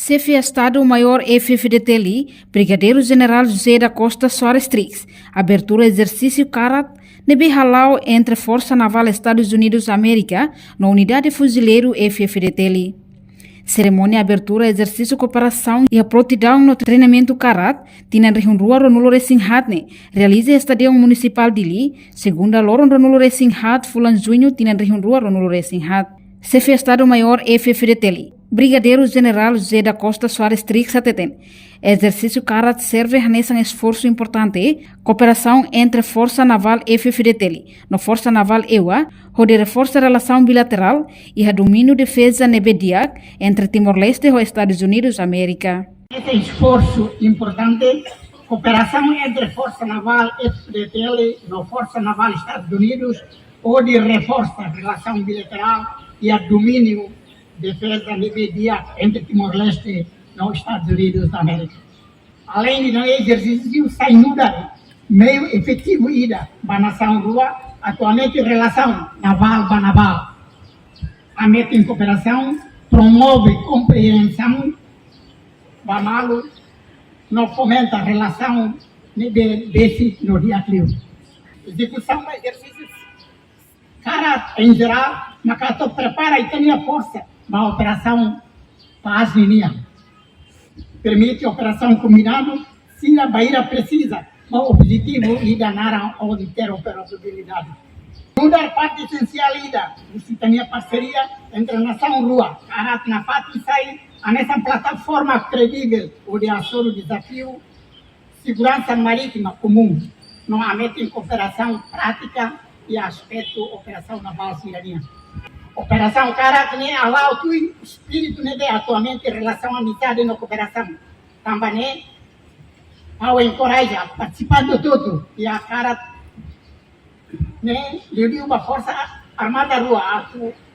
Chefe de Estado-Maior FFDT, Brigadeiro General José da Costa Soares Trix, abertura Ezersísiu Karat, nebe halau entre Força Naval Estados Unidos América na Unidade Fuzileiro FFDT. Cerimônia abertura Exercício Cooperação e a prontidão no treinamento Karat, tina região rua Ronulo Resinghatne, realiza estadio municipal de Li, segunda loron Ronulo Resinghat, fulan junho, tina região rua Ronulo Resinghat. Chefe de Estado-Maior FFDT, Brigadeiro General José da Costa Soares Trix ateten. Exercício Karat serve nesse esforço importante, cooperação entre Força Naval FFDT, no Força Naval EUA, onde reforça a relação bilateral e a domínio defesa nebediak entre Timor-Leste e Estados Unidos América. Esse esforço importante, cooperação entre Força Naval FFDT no Força Naval Estados Unidos, onde reforça a relação bilateral e a domínio defesa nebediak entre Timor-Leste e Estados Unidos da América. Além de no exercício sem dúvida, meio efetivo ida para a nação rua, atualmente relação naval-naval. A meta em cooperação promove compreensão, banalo, não fomenta a relação desse no dia a dia. Execução do exercício Karat em geral, Macato prepara e tem a força para a operação paz-linia. Permite a operação combinada se a Bahia precisa, o objetivo é danar a interoperabilidade. Toda parte essencial se tem a parceria entre a nação rua, Karat na FAT e sai nessa plataforma credível, onde assura o desafio segurança marítima comum, não há meta em cooperação prática e aspecto operação naval cidadania. Operação Karat né alá o espírito né de atualmente em relação à amizade na cooperação. Também né ao encorajar participar de tudo e a Karat né lhe uma força armada rua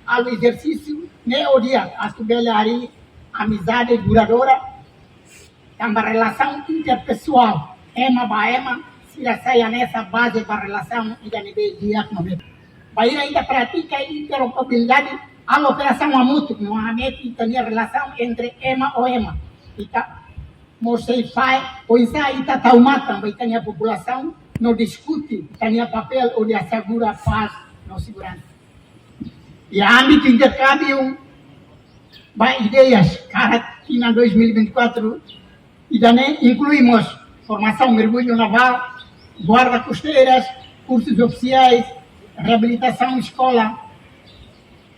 ao exercício né o dia a subelhari amizade duradoura também relação interpessoal ema se saia nessa base para relação e da nível dia momento. Bahia ainda pratica a interoperabilidade à operação a mútuo, não há meta tem a relação entre EMA ou EMA. Você faz, ou isso aí está também tem a população, não discute, tem a papel onde assegura a paz, não segurança. E a âmbito de intercâmbio, ideias, Karat, em 2024, e também incluímos formação mergulho naval, guarda costeiras, cursos oficiais, reabilitação escola,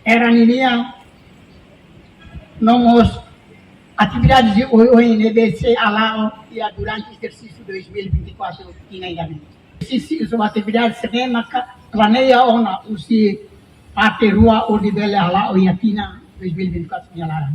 eraninia, nomos atividades de ONBC alao e durante o exercício 2024 inaiamente. Exercício atividades semana planeia ona usi parte rua o nível alao e atina 2024 inhalara.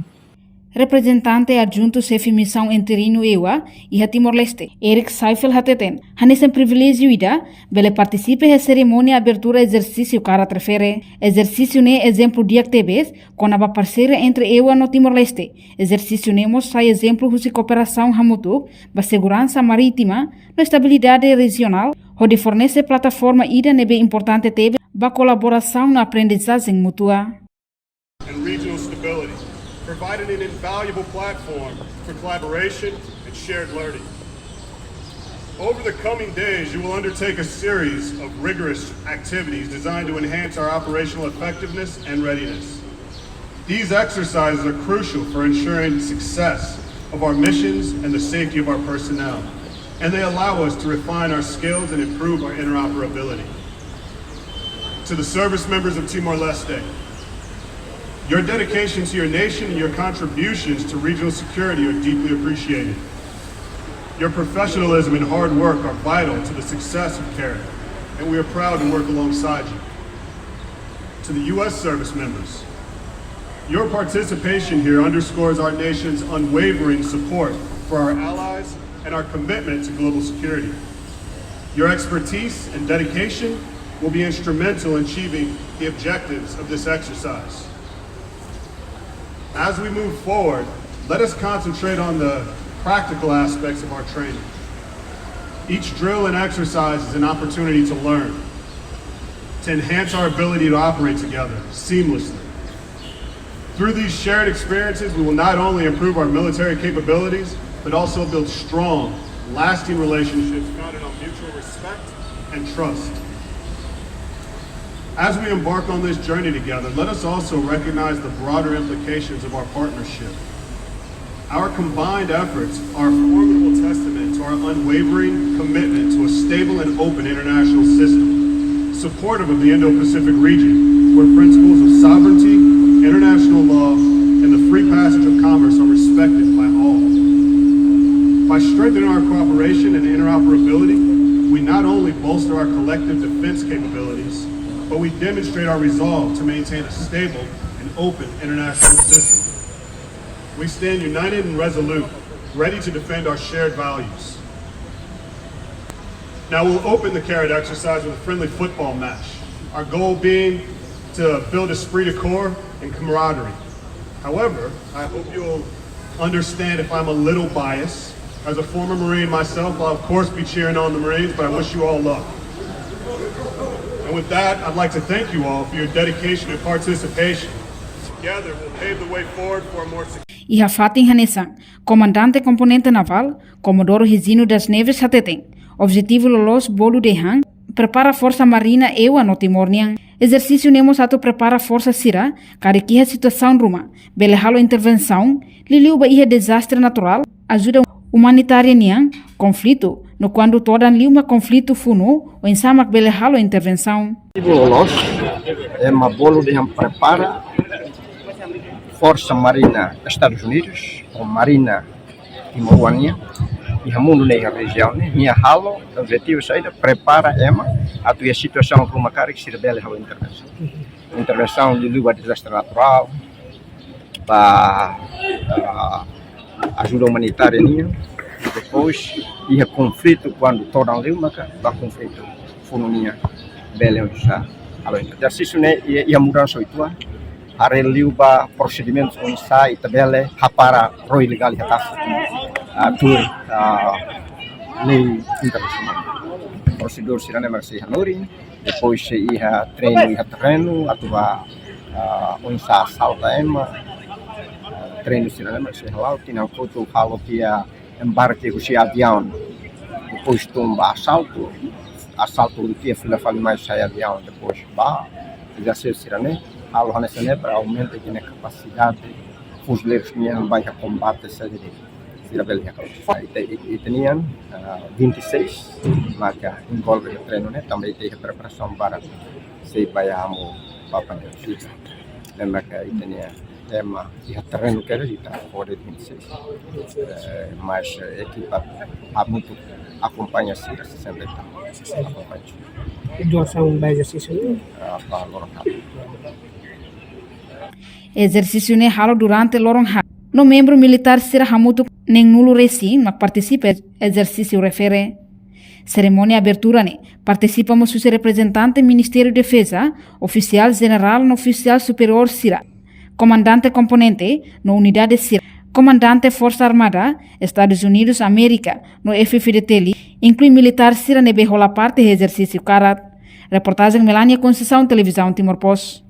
Representante adjunto chefe missão interino EUA e a Timor-Leste, Eric Seifel hateten. Hanesen privilégio ida, bele participe a cerimônia abertura exercício Karat refere. Exercício ne exemplo diak tebes, com a parceira entre EUA no Timor-Leste. Exercício ne mostra exemplo de cooperação hamutu, ba segurança marítima, na estabilidade regional, onde fornece plataforma ida nebe importante tebe, ba colaboração na aprendizagem mútua. And regional stability, providing an invaluable platform for collaboration and shared learning. Over the coming days, you will undertake a series of rigorous activities designed to enhance our operational effectiveness and readiness. These exercises are crucial for ensuring the success of our missions and the safety of our personnel, and they allow us to refine our skills and improve our interoperability. To the service members of Timor-Leste, your dedication to your nation and your contributions to regional security are deeply appreciated. Your professionalism and hard work are vital to the success of Karat, and we are proud to work alongside you. To the U.S. service members, your participation here underscores our nation's unwavering support for our allies and our commitment to global security. Your expertise and dedication will be instrumental in achieving the objectives of this exercise. As we move forward, let us concentrate on the practical aspects of our training. Each drill and exercise is an opportunity to learn, to enhance our ability to operate together seamlessly. Through these shared experiences, we will not only improve our military capabilities, but also build strong, lasting relationships founded on mutual respect and trust. As we embark on this journey together, let us also recognize the broader implications of our partnership. Our combined efforts are a formidable testament to our unwavering commitment to a stable and open international system, supportive of the Indo-Pacific region, where principles of sovereignty, international law, and the free passage of commerce are respected by all. By strengthening our cooperation and interoperability, we not only bolster our collective defense capabilities, but we demonstrate our resolve to maintain a stable and open international system. We stand united and resolute, ready to defend our shared values. Now we'll open the Karat exercise with a friendly football match, our goal being to build esprit de corps and camaraderie. However, I hope you'll understand if I'm a little biased. As a former Marine myself, I'll of course be cheering on the Marines, but I wish you all luck. And with that, I'd like to thank you all for your dedication and participation. Together, we'll pave the way forward for a more secure. Iha Fatin Hanesang, comandante componente naval, Comodoro Resino das Neves Hateteng. Objetivo Lolos Bolo de Hang, prepara Força Marina Ewa no Timor-Niang. Exercício Nemos Ato prepara Força Sira, cariquia situação Ruma, belehalo intervenção, liliuba iha desastre natural, ajuda humanitária Niang, conflito, no quando toda liuma conflito funo, o ensamak belehalo intervenção. Lolos é uma bolo de Hang prepara Força Marina Estados Unidos, ou Marina Timor-Leste, e o mundo na região, minha halo, o objetivo é prepara a tua situação para uma cara que se rebela a intervenção. Intervenção de lugar desastre natural, para ajuda humanitária, depois, e conflito quando toda a lima, para conflito, funonia, bela onde está. Exercício e a mudança atual. A reliuba procedimentos com sai tabela para roi legal e a tour lei internacional. Procedur sirane marsi hanori, depois se ia treino e terreno, atua onsa salta treino sirane marsi halau, tina foto halo kia embarque com avião, depois tumba assalto do que fila fali mais sai avião, depois exercício sirane. Halo hanesane para aumento de capacidade fuzileiros que vai a combate essa direita. E tinham 26, maka envolve o treino, também tem a preparação para se vai a papan fixa. Lembra que aí tinha tema e o treino que era fora de 26, mas a equipa há muito acompanha se 60 acompanha. E doação da exercício? Para local. Exercício ne halo durante lorong ha. No membro militar será hamutu nem nulo resi, mas participa exercício refere. Cerimônia abertura ne. Participamos os representantes Ministério de Defesa, oficial general no oficial superior Sira, comandante componente no unidade Sira, comandante Força Armada, Estados Unidos América no FFDT, inclui militar Sira ne behola parte do exercício Karat. Reportagem Melania Conceição, Televisão Timor-Leste.